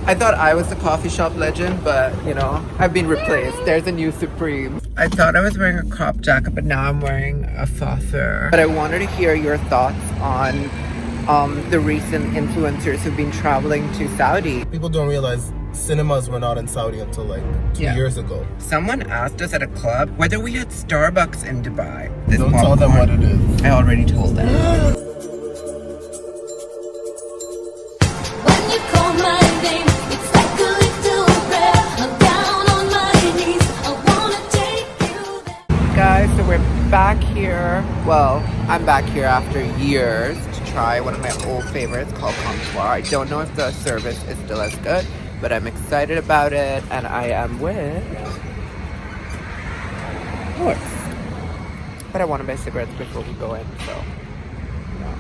I thought I was the coffee shop legend, but you know, I've been replaced. There's a new Supreme. I thought I was wearing a crop jacket, but now I'm wearing a fur. But I wanted to hear your thoughts on the recent influencers who've been traveling to Saudi. People don't realize cinemas were not in Saudi until like 2 years ago. Someone asked us at a club whether we had Starbucks in Dubai. Don't tell them what it is. I already told them. When you call my name, it's like a little prayer. I'm down on my knees. I wanna take you there. Guys, so we're back here. Well, I'm back here after years to try one of my old favorites called COMPTOIR. I don't know if the service is still as good, but I'm excited about it, and I am with Moerz. But I want to buy cigarettes before we go in, so no.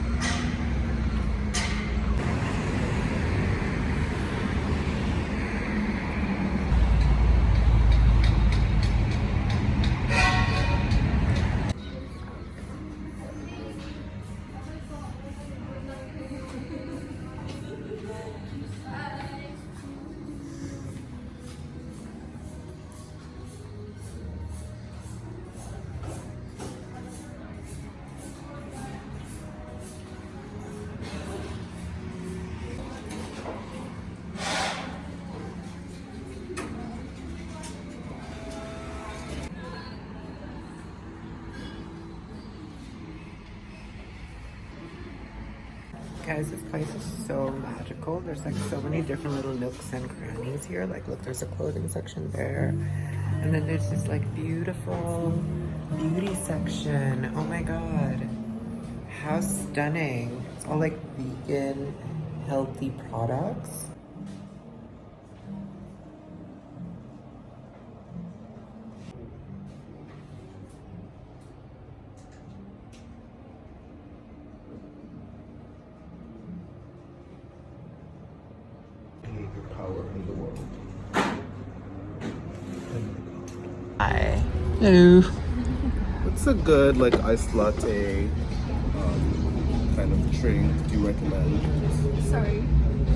Guys, this place is so magical. There's like so many different little nooks and crannies here. Like, look, there's a clothing section there. And then there's this like beautiful beauty section. Oh my God. How stunning. It's all like vegan, healthy products. Power in the world. Hi. Hello. What's a good like iced latte kind of drink do you recommend? Sorry.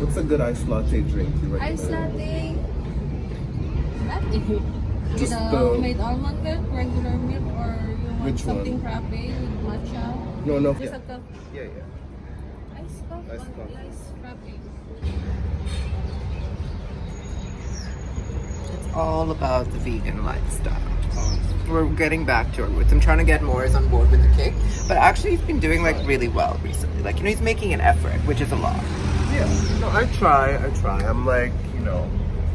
What's a good iced latte drink you recommend? Ice latte. Latte. Just With the- made almond milk, regular milk, or you want Which one? something frappe with matcha? No. Just Yeah. a cup. Yeah. Ice coffee. Iced coffee. Ice frappe. It's all about the vegan lifestyle. We're getting back to our roots. I'm trying to get Moerz on board with the cake, but actually he's been doing like really well recently. Like, you know, he's making an effort, which is a lot. Yeah. No, I try. I'm like,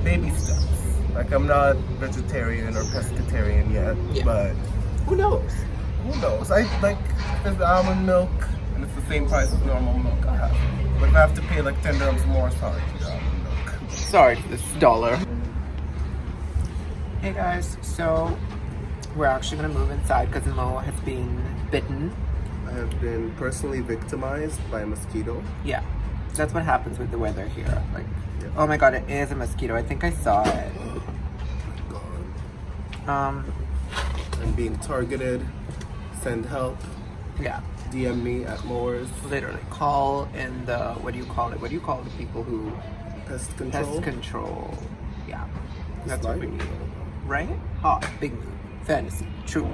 baby steps. Like, I'm not vegetarian or pescatarian yet, Yeah. but Who knows? who knows? I like, if there's almond milk and it's the same price as normal milk, I have it. But if I have to pay like 10 dirhams more, sorry to the almond milk. Sorry to this dollar. Hey guys, so we're actually gonna move inside because Mo has been bitten. I have been personally victimized by a mosquito. Yeah, that's what happens with the weather here. Like, Yeah. oh my God, it is a mosquito. I think I saw it. God. I'm being targeted. Send help. Yeah, DM me at Moerz. literally. Call in the, what do you call it? What do you call the people who, Pest control. pest control. Yeah, that's what we Sliding. need. Right? Hot, big mood, fantasy, truth.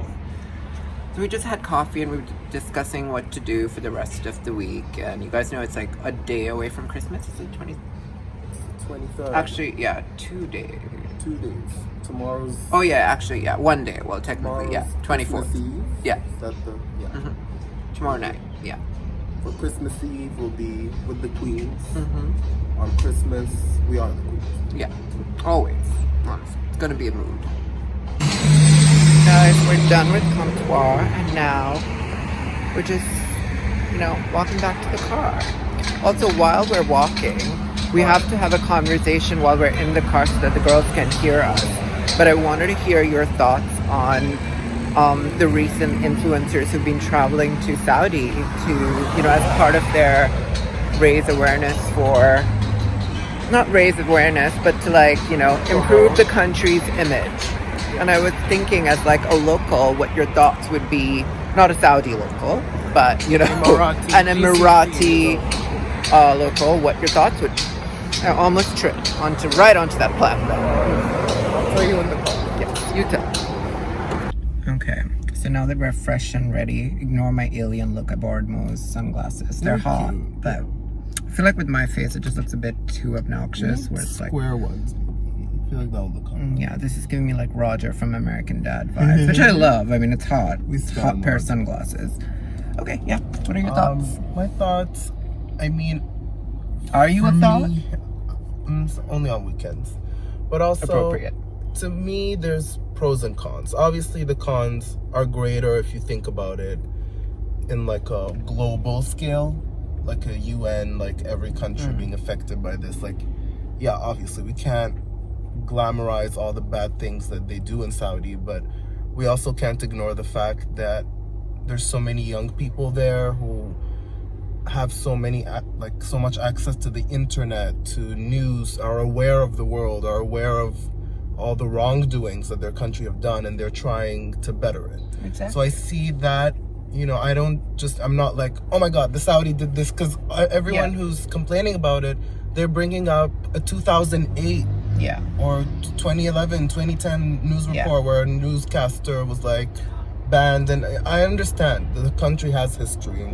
So we just had coffee and we were discussing what to do for the rest of the week. And you guys know it's like a day away from Christmas. Is it 20? 23rd. Actually, yeah, 2 days. 2 days. Tomorrow's. Oh yeah, actually, yeah, 1 day. Well, technically, yeah, tomorrow's 24th. Christmas Eve. Yeah, Is that the yeah? Mhm. Tomorrow night. Yeah. For Christmas Eve, we'll be with the queens. Mm-hmm. On Christmas, we are the queens. Yeah, always. Honestly, it's gonna be a mood. Guys, we're done with COMPTOIR, and now we're just, walking back to the car. Also, while we're walking, we have to have a conversation while we're in the car so that the girls can hear us. But I wanted to hear your thoughts on the recent influencers who've been traveling to Saudi to, as part of their raise awareness for, not raise awareness, but to improve the country's image. And I was thinking as like a local, what your thoughts would be, not a Saudi local, but Emirati. an Emirati local, what your thoughts would be. I almost tripped right onto that platform. I'll tell you in the car. Yes, you tell. Okay, so now that we're fresh and ready, ignore my alien look. I borrowed Moerz sunglasses. They're hot, cute. but I feel like with my face, it just looks a bit too obnoxious. Where it's like, square ones. I feel like that'll look hot. yeah, this is giving me like Roger from American Dad vibes, which I love. I mean, it's hot. It's a hot pair of sunglasses. Okay, yeah. What are your thoughts? My thoughts, I mean, Are you a for thought? me, only on weekends. But also, Appropriate. to me, there's pros and cons. Obviously, the cons are greater if you think about it in like a global scale, like a UN, like every country being affected by this. Like, yeah, obviously, we can't glamorize all the bad things that they do in Saudi, but we also can't ignore the fact that there's so many young people there who have so much access to the internet, to news, are aware of the world, are aware of all the wrongdoings that their country have done, and they're trying to better it. Exactly. So I see that, I'm not like, oh my God, the Saudi did this, because everyone who's complaining about it, they're bringing up a 2008 or 2011, 2010 news report where a newscaster was like banned. And I understand that the country has history and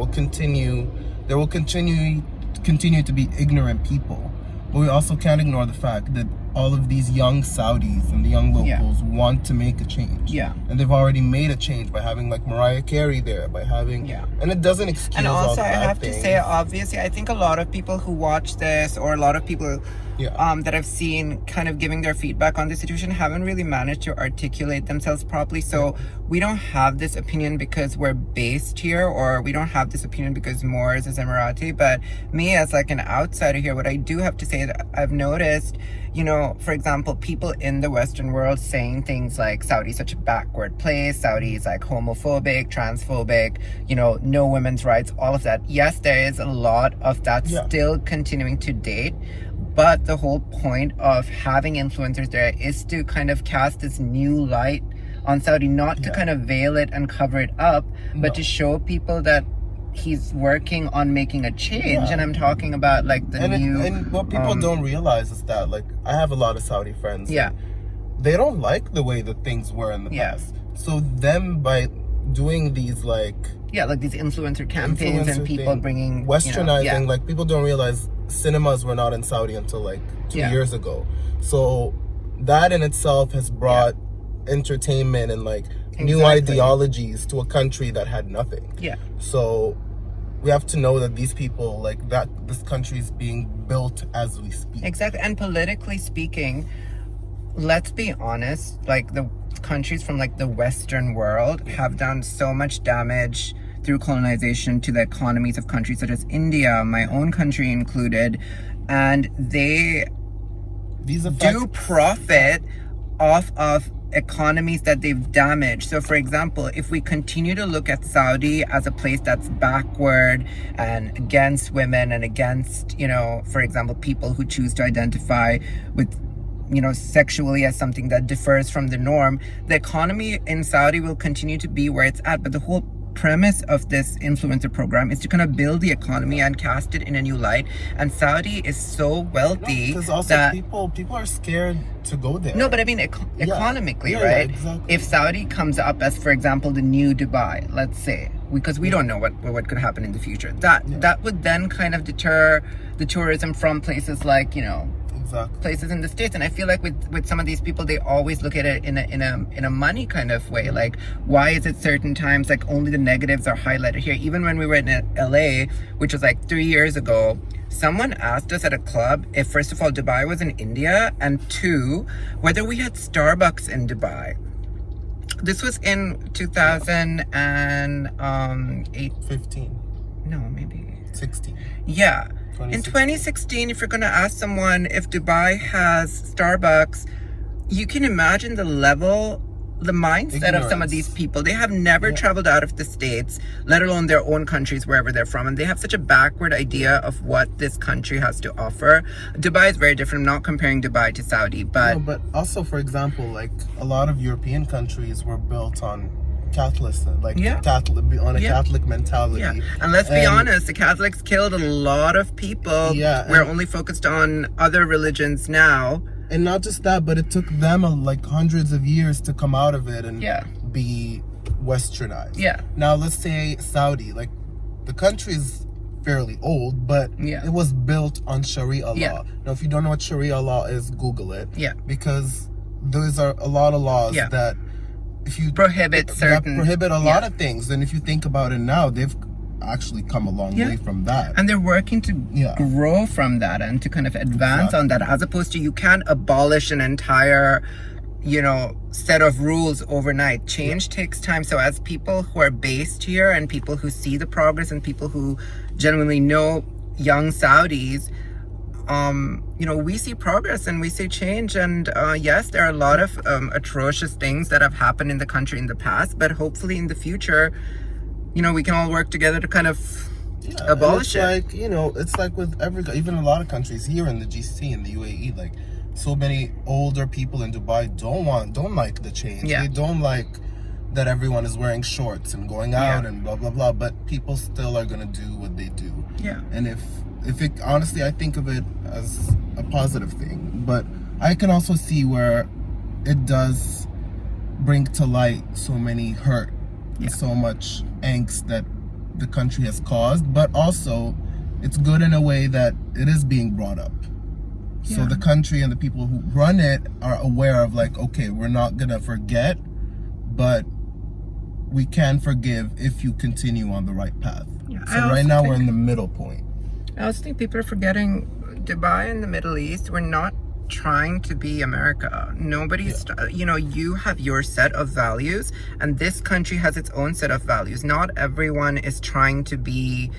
there will continue to be ignorant people. But we also can't ignore the fact that all of these young Saudis and the young locals want to make a change. Yeah. And they've already made a change by having like Mariah Carey there, by having... And it doesn't excuse And all also, the I bad have things. to say, obviously, I think a lot of people who watch this, or a lot of people that I've seen kind of giving their feedback on the situation, haven't really managed to articulate themselves properly. So we don't have this opinion because we're based here, or we don't have this opinion because Moerz is Emirati. But me, as like an outsider here, what I do have to say that I've noticed, for example, people in the Western world saying things like Saudi's such a backward place, Saudi's like homophobic, transphobic, no women's rights, all of that. Yes, there is a lot of that still continuing to date. But the whole point of having influencers there is to kind of cast this new light on Saudi, not to kind of veil it and cover it up, but to show people that he's working on making a change. And I'm talking about like and what people don't realize is that, like, I have a lot of Saudi friends. They don't like the way that things were in the past. So them, by doing these like these influencer campaigns and people bringing westernizing, like, people don't realize cinemas were not in Saudi until like 2 years ago. So that in itself has brought entertainment and like new ideologies to a country that had nothing. So we have to know that these people, like, that this country is being built as we speak. Exactly. And politically speaking, let's be honest, like, the countries from like the Western world have done so much damage through colonization to the economies of countries such as India, my own country included, and they do profit off of economies that they've damaged. So for example, if we continue to look at Saudi as a place that's backward and against women and against, for example, people who choose to identify with sexually as something that differs from the norm, the economy in Saudi will continue to be where it's at. But the whole premise of this influencer program is to kind of build the economy and cast it in a new light. And Saudi is so wealthy because also that people are scared to go there. No, but I mean economically, right? Exactly. If Saudi comes up as, for example, the new Dubai, let's say, because we don't know what could happen in the future, that would then kind of deter the tourism from places like places in the States. And I feel like with some of these people, they always look at it in a money kind of way. Like, why is it certain times like only the negatives are highlighted here? Even when we were in LA, which was like 3 years ago, someone asked us at a club if, first of all, Dubai was in India, and two, whether we had Starbucks in Dubai. This was in 2008. 15. No, maybe 16. Yeah. In 2016, if you're going to ask someone if Dubai has Starbucks, you can imagine the mindset of some of these people. They have never traveled out of the States, let alone their own countries, wherever they're from. And they have such a backward idea of what this country has to offer. Dubai is very different. I'm not comparing Dubai to Saudi, but... No, but also, for example, like, a lot of European countries were built on Catholic, like Yeah. Catholic on a Yeah. Catholic mentality. Yeah, and let's be honest, the Catholics killed a lot of people. Yeah, We're and- only focused on other religions now. And not just that, but it took them like hundreds of years to come out of it and Yeah. be westernized. Yeah. Now let's say Saudi, like the country's fairly old, but Yeah. it was built on Sharia law. Yeah. Now if you don't know what Sharia law is, Google it. Yeah. Because those are a lot of laws Yeah. that if you Prohibit that certain- prohibit a lot yeah. of things. And if you think about it now, they've actually come a long Yeah. way from that. And they're working to Yeah. grow from that and to kind of advance on that, as opposed to you can't abolish an entire, set of rules overnight. Change takes time. So as people who are based here and people who see the progress and people who genuinely know young Saudis, we see progress and we see change. And yes, there are a lot of atrocious things that have happened in the country in the past, but hopefully in the future, we can all work together to kind of abolish it. Like, it's like with even a lot of countries here in the GCC, in the UAE, like so many older people in Dubai don't like the change. Yeah. They don't like that everyone is wearing shorts and going out Yeah. and blah blah blah, but people still are gonna do what they do. Yeah. And if it, honestly, I think of it as a positive thing, but I can also see where it does bring to light so many hurt and so much angst that the country has caused, but also it's good in a way that it is being brought up. So Yeah. the country and the people who run it are aware of like, okay, we're not gonna forget, but we can forgive if you continue on the right path. Yeah, I So also right now we're think- in the middle point. I also think people are forgetting Dubai and the Middle East. We're not trying to be America. Nobody's, you have your set of values, and this country has its own set of values. Not everyone is trying to be,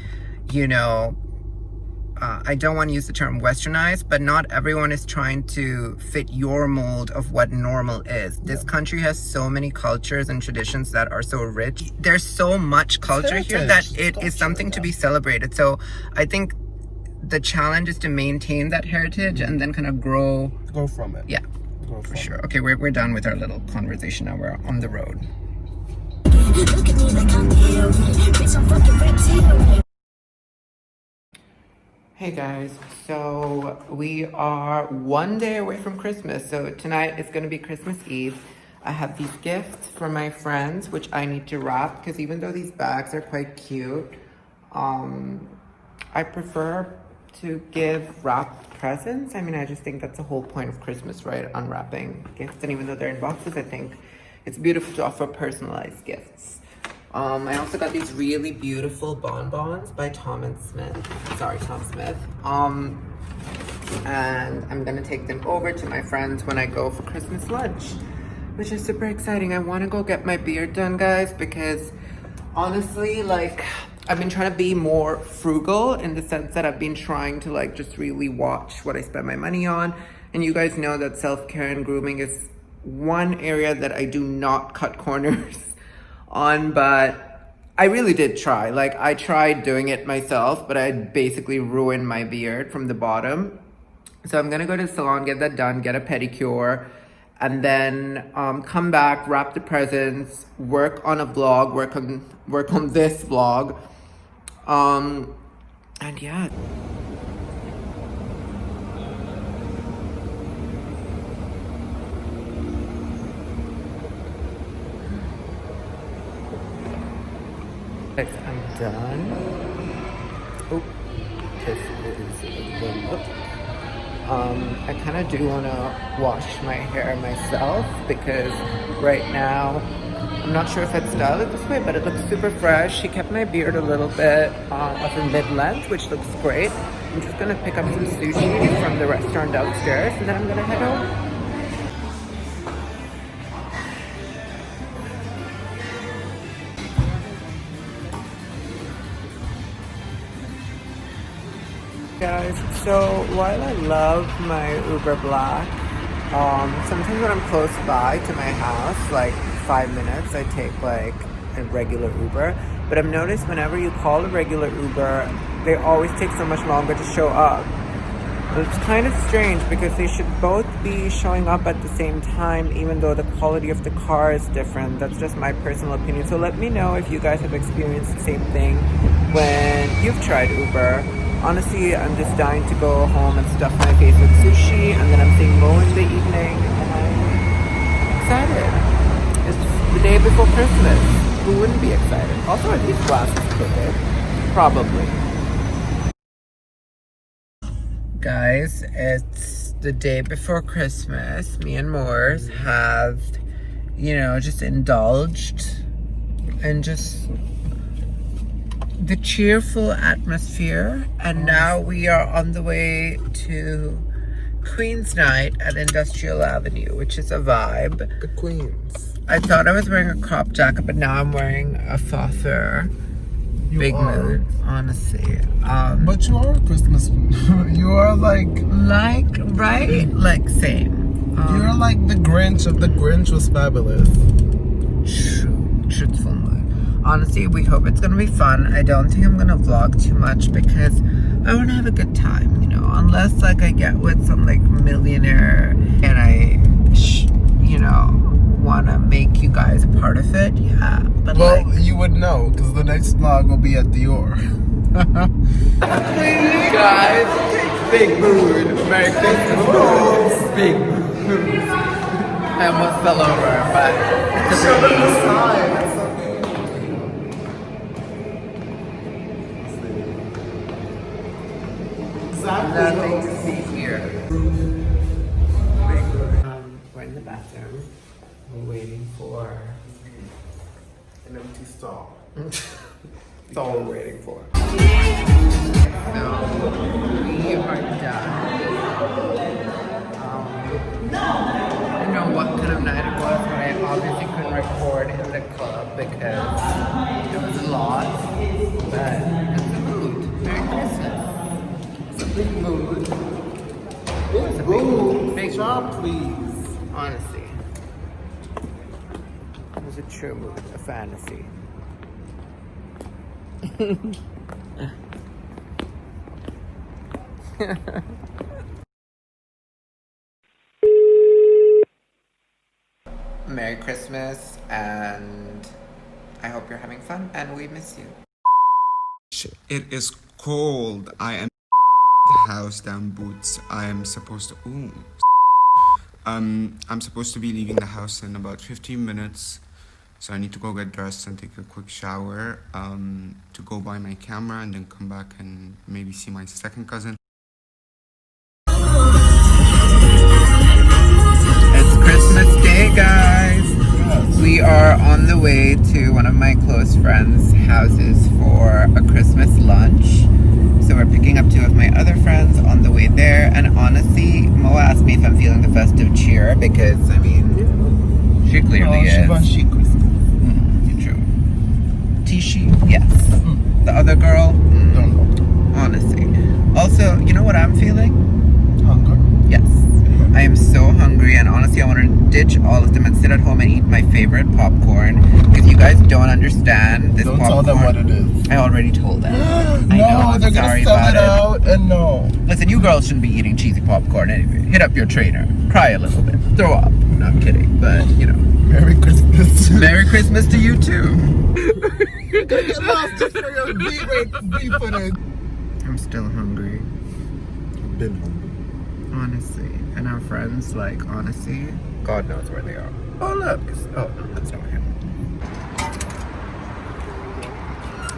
I don't want to use the term westernized, but not everyone is trying to fit your mold of what normal is. This country has so many cultures and traditions that are so rich. There's so much culture here that heritage. it is something to be celebrated. So I think the challenge is to maintain that heritage and then kind of grow. Go from it. Yeah, Go for from sure. Okay, we're done with our little conversation now. We're on the road. Look at me like I'm here. Bitch, I'm fucking reptile. Hey guys, so we are one day away from Christmas. So tonight is going to be Christmas Eve. I have these gifts for my friends, which I need to wrap because even though these bags are quite cute, I prefer to give wrapped presents. I mean, I just think that's the whole point of Christmas, right? Unwrapping gifts. And even though they're in boxes, I think it's beautiful to offer personalized gifts. I also got these really beautiful bonbons by Tom Smith. And I'm gonna take them over to my friends when I go for Christmas lunch, which is super exciting. I wanna go get my beard done, guys, because honestly, like, I've been trying to be more frugal in the sense that I've been trying to like just really watch what I spend my money on. And you guys know that self-care and grooming is one area that I do not cut corners on, but I really did try. Like, I tried doing it myself, but I basically ruined my beard from the bottom. So I'm gonna go to the salon, get that done, get a pedicure, and then come back, wrap the presents, work on a vlog, work on this vlog, and yeah. Guys, I'm done. Oh, this is the look. I kind of do want to wash my hair myself because right now I'm not sure if I'd style it this way, but it looks super fresh. She kept my beard a little bit of a mid-length, which looks great. I'm just gonna pick up some sushi from the restaurant downstairs, and then I'm gonna head home. Guys, so while I love my Uber Black, sometimes when I'm close by to my house, like 5 minutes, I take like a regular Uber. But I've noticed whenever you call a regular Uber, they always take so much longer to show up. It's kind of strange because they should both be showing up at the same time, even though the quality of the car is different. That's just my personal opinion. So let me know if you guys have experienced the same thing when you've tried Uber. Honestly, I'm just dying to go home and stuff my face with sushi, and then I'm seeing Mo in the evening, and I'm excited. It's the day before Christmas. Who wouldn't be excited? Also, are these glasses crooked? Probably. Guys, it's the day before Christmas. Me and Moerz have, just indulged in just the cheerful atmosphere. And now we are on the way to Queen's Night at Industrial Avenue, which is a vibe. The Queens. I thought I was wearing a crop jacket, but now I'm wearing a fauthor. Big mood, honestly. But you are Christmas. You are like right? Like, same. You're like the Grinch of The Grinch Was Fabulous. True. Truthful mood. Honestly, we hope it's gonna be fun. I don't think I'm gonna vlog too much because I wanna have a good time, unless like I get with some like millionaire and I, wanna make you guys a part of it. Yeah, but well, you would know because the next vlog will be at Dior. Guys, big mood. Merry Christmas. Big mood. I almost fell over, but it's a big mood. Nothing to see here. We're in the bathroom. We're waiting for An empty stall. That's all we're waiting for. So, we are done. I don't know what kind of night it was, but I obviously couldn't record in the club because it was a lot. But it's a mood. Merry Christmas. It's a big mood. It's a big mood. Big Stop, please. Honestly. It was a true mood, a fantasy. Merry Christmas, and I hope you're having fun, and we miss you. It is cold. I am house down boots. I am supposed to I'm supposed to be leaving the house in about 15 minutes. So I need to go get dressed and take a quick shower to go buy my camera and then come back and maybe see my second cousin. It's Christmas Day, guys. We are on the way to one of my close friends' houses for a Christmas lunch. So we're picking up two of my other friends on the way there. And honestly, Mo asked me if I'm feeling the festive cheer because, she clearly is. Shivashi Christmas. True. Tishi, yes. The other girl, Don't know. honestly. Also, you know what I'm feeling? Hunger. Yes. I am so hungry, and honestly, I want to ditch all of them and sit at home and eat my favorite popcorn. Because you guys don't understand this Don't popcorn. tell them what it is. I already told them. I No, know, I'm they're sorry gonna sell about it out, and no. Listen, you girls shouldn't be eating cheesy popcorn anyway. Hit up your trainer. Cry a little bit. Throw up. No, I'm kidding, but Merry Christmas. Merry Christmas to you too. You're gonna get lost just for your B footage. I'm still hungry, Been hungry. honestly. And our friends, honestly, God knows where they are. Oh, look. Oh, no, that's not him.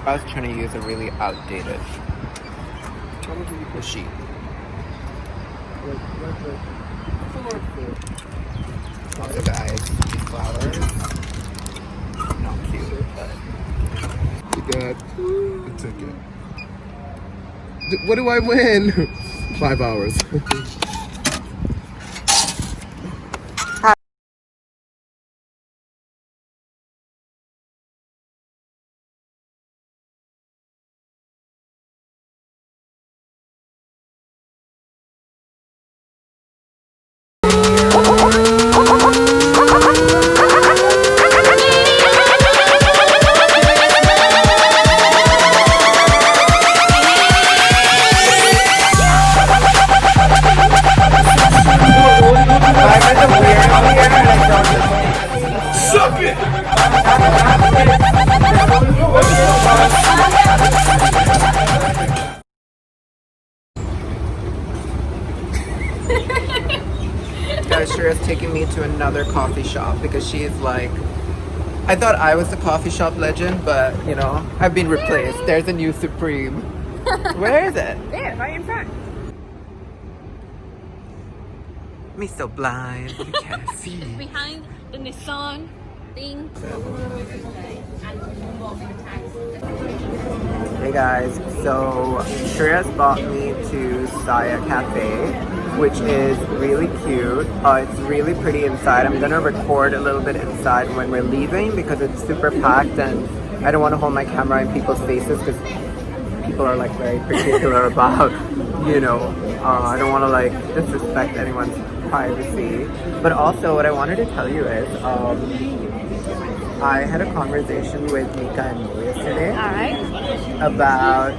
I was trying to use a really outdated sheet. Also, guys, these flowers, not cute, but You got a ticket. What do I win? 5 hours. guys, Shreya's taking me to another coffee shop because she's like, I thought I was the coffee shop legend, but you know, I've been replaced. There's a new Supreme. Where is it? There, right in front. Me so blind, you can't see. Behind the Nissan thing. Hey guys, so Shreya's brought me to CAFÉ, which is really cute. It's really pretty inside. I'm gonna record a little bit inside when we're leaving because it's super packed and I don't want to hold my camera in people's faces because people are like very particular about, you know, I don't want to like disrespect anyone's privacy. But also what I wanted to tell you is, I had a conversation with Mika and Mo yesterday. Alright. About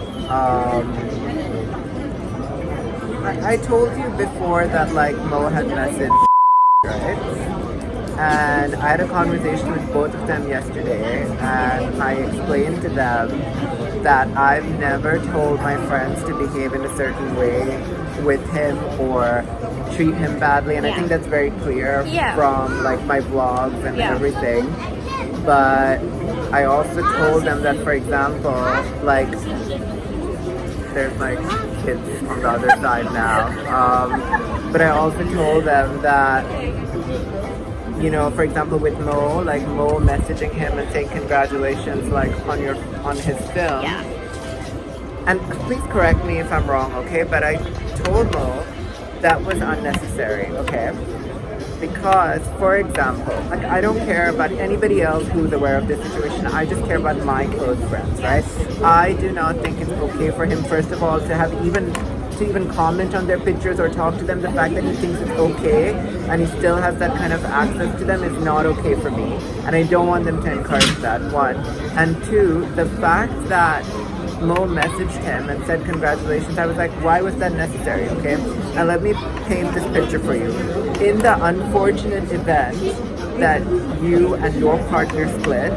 I told you before that like Mo had messaged, right? And I had a conversation with both of them yesterday and I explained to them that I've never told my friends to behave in a certain way with him or treat him badly, and I think that's very clear from like my vlogs and everything. But I also told them that, for example, like there's like kids on the other side now. But I also told them that, you know, for example, with Mo, like Mo messaging him and saying congratulations, like on his film. Yeah. And please correct me if I'm wrong, okay? But I told Mo that was unnecessary, okay? Because, for example, like I don't care about anybody else who's aware of this situation. I just care about my close friends, right? I do not think it's okay for him, first of all, to have even comment on their pictures or talk to them. The fact that he thinks it's okay and he still has that kind of access to them is not okay for me. And I don't want them to encourage that, one. And two, the fact that Mo messaged him and said congratulations, I was like, why was that necessary, okay? And let me paint this picture for you. In the unfortunate event that you and your partner split,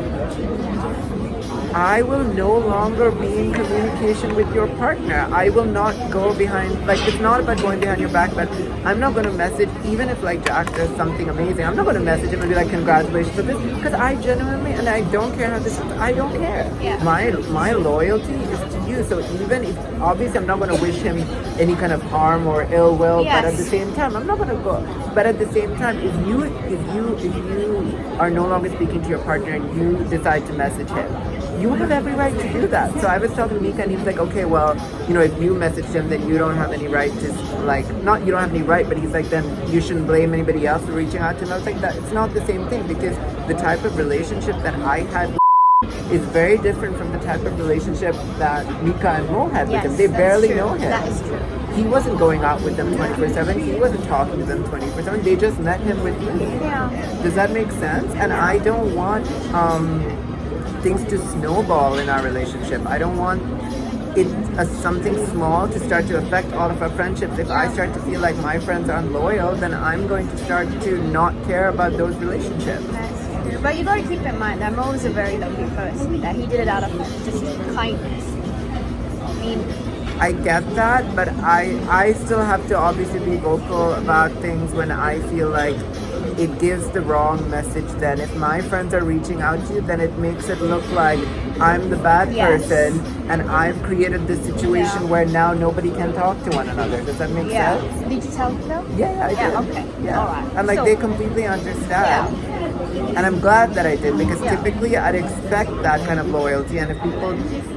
I will no longer be in communication with your partner. I will not go behind, like it's not about going behind your back, but I'm not going to message, even if like Jack does something amazing, I'm not going to message him and be like congratulations for this, because I genuinely, and I don't care how this is, I don't care. Yeah. My loyalty is to you, so even if, obviously I'm not going to wish him any kind of harm or ill will, but at the same time, I'm not going to go, but at the same time, if you are no longer speaking to your partner and you decide to message him, you have every right to do that. So I was talking to Mika and he was like, okay, well, you know, if you messaged him, then you don't have any right to, like, not you don't have any right, but he's like, then you shouldn't blame anybody else for reaching out to him. I was like, that it's not the same thing, because the type of relationship that I had is very different from the type of relationship that Mika and Mo had with him. They barely know him. That is true. He wasn't going out with them 24/7. He wasn't talking to them 24/7. They just met him with me. Yeah. Does that make sense? And I don't want things to snowball in our relationship. I don't want it something small to start to affect all of our friendships. If I start to feel like my friends are unloyal, then I'm going to start to not care about those relationships. That's true. But you gotta keep in mind that Mo is a very lovely person. That he did it out of just kindness. I mean, I get that, but I still have to obviously be vocal about things when I feel like it gives the wrong message. Then if my friends are reaching out to you, then it makes it look like I'm the bad person and I've created this situation where now nobody can talk to one another. Does that make sense? Did you tell them? Yeah, I did. Okay. Yeah. All right. And like So- they completely understand. And I'm glad that I did, because typically I'd expect that kind of loyalty, and if people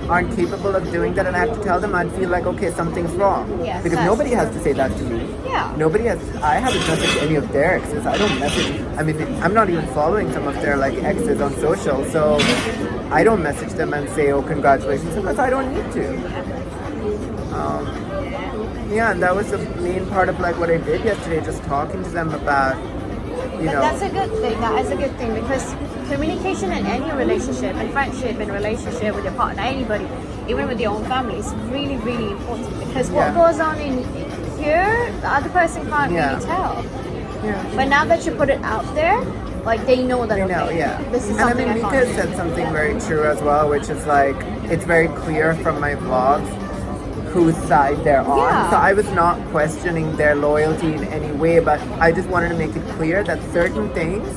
aren't capable of doing that and I have to tell them, I'd feel like, okay, something's wrong. Yes, Because that's nobody has to say that to me. Yeah. Nobody has, I haven't messaged any of their exes. I don't message, I mean, I'm not even following some of their like exes on social, so I don't message them and say, oh, congratulations, because I don't need to. Yeah, and that was the main part of like what I did yesterday, just talking to them about, you know. That's a good thing. That is a good thing, because communication in any relationship, and friendship and relationship with your partner, anybody, even with your own family, is really, really important. Because what goes on in here, the other person can't really tell. Yeah. But now that you put it out there, like they know that. I know, okay, yeah. This is And I something mean, I Mika can't said something very true as well, which is like, it's very clear from my vlogs whose side they're on. Yeah. So I was not questioning their loyalty in any way, but I just wanted to make it clear that certain things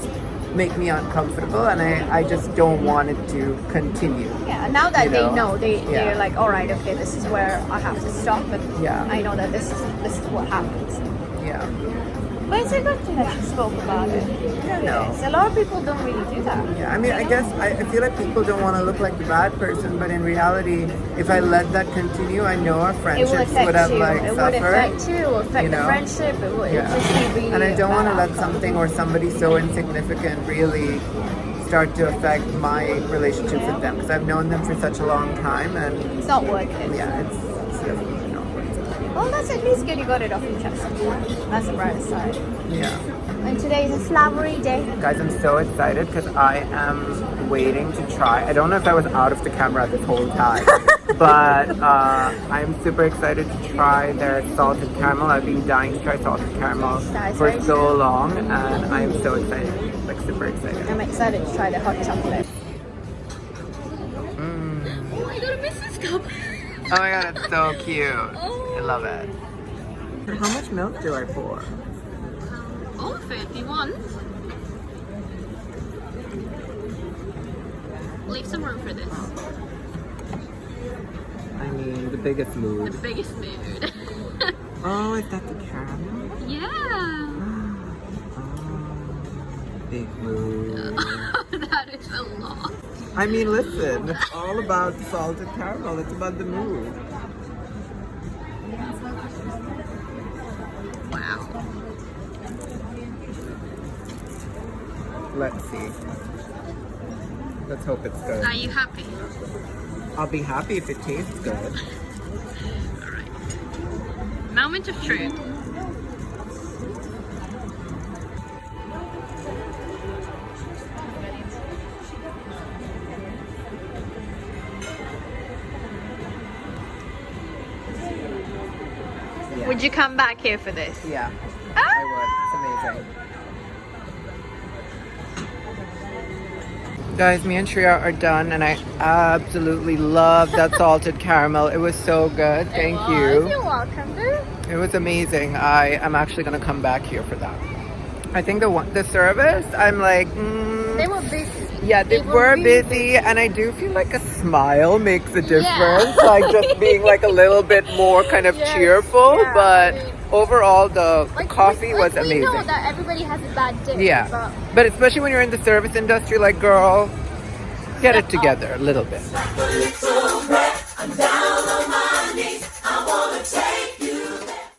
make me uncomfortable, and I just don't want it to continue. Yeah, now that You they know? know, Yeah. they're like, all right, okay, this is where I have to stop, but Yeah. I know that this is what happens. Yeah. But it's a good thing that you spoke about it. No. A lot of people don't really do that. Yeah, I mean, I guess I feel like people don't want to look like the bad person, but in reality, if I let that continue, I know our It will friendships affect would have you. like It would suffered. affect you. It will affect you the know? friendship. It will Yeah. just be really. And I don't want to bad let something or somebody so insignificant really start to affect my relationships with them, because I've known them for such a long time, and It's not worth it. yeah, it's definitely not worth it. Well, that's at least good. You got it off your chest. That's the brighter side. Yeah. And today is a flowery day. Guys, I'm so excited because I am waiting to try. I don't know if I was out of the camera this whole time, but I'm super excited to try their salted caramel. I've been dying to try salted caramel for so long, and I'm so excited, like super excited. I'm excited to try the hot chocolate. Oh, I got a business cup. Oh my god, it's so cute. I love it. How much milk do I pour? All of it, if you want. Leave some room for this. I mean, the biggest The mood. biggest mood. Oh, is that the caramel? Yeah. Big mood. That is a lot. I mean, listen, it's all about the salted caramel. It's about the mood. Wow. Let's see. Let's hope it's good. Are you happy? I'll be happy if it tastes good. Alright. Moment of truth. Yeah. Would you come back here for this? Yeah, I would. It's amazing. Guys, me and Shreya are done, and I absolutely love that salted caramel. It was so good. Thank you. You're welcome, boo. It was amazing. I am actually going to come back here for that. I think the service, I'm like, They were busy. yeah, they were really busy, and I do feel like a smile makes a difference. Like just being like a little bit more kind of Yes, cheerful, yeah, but I mean, overall the coffee was We amazing. know that everybody has a bad day. Yeah, but especially when you're in the service industry, like girl, get it together a little bit.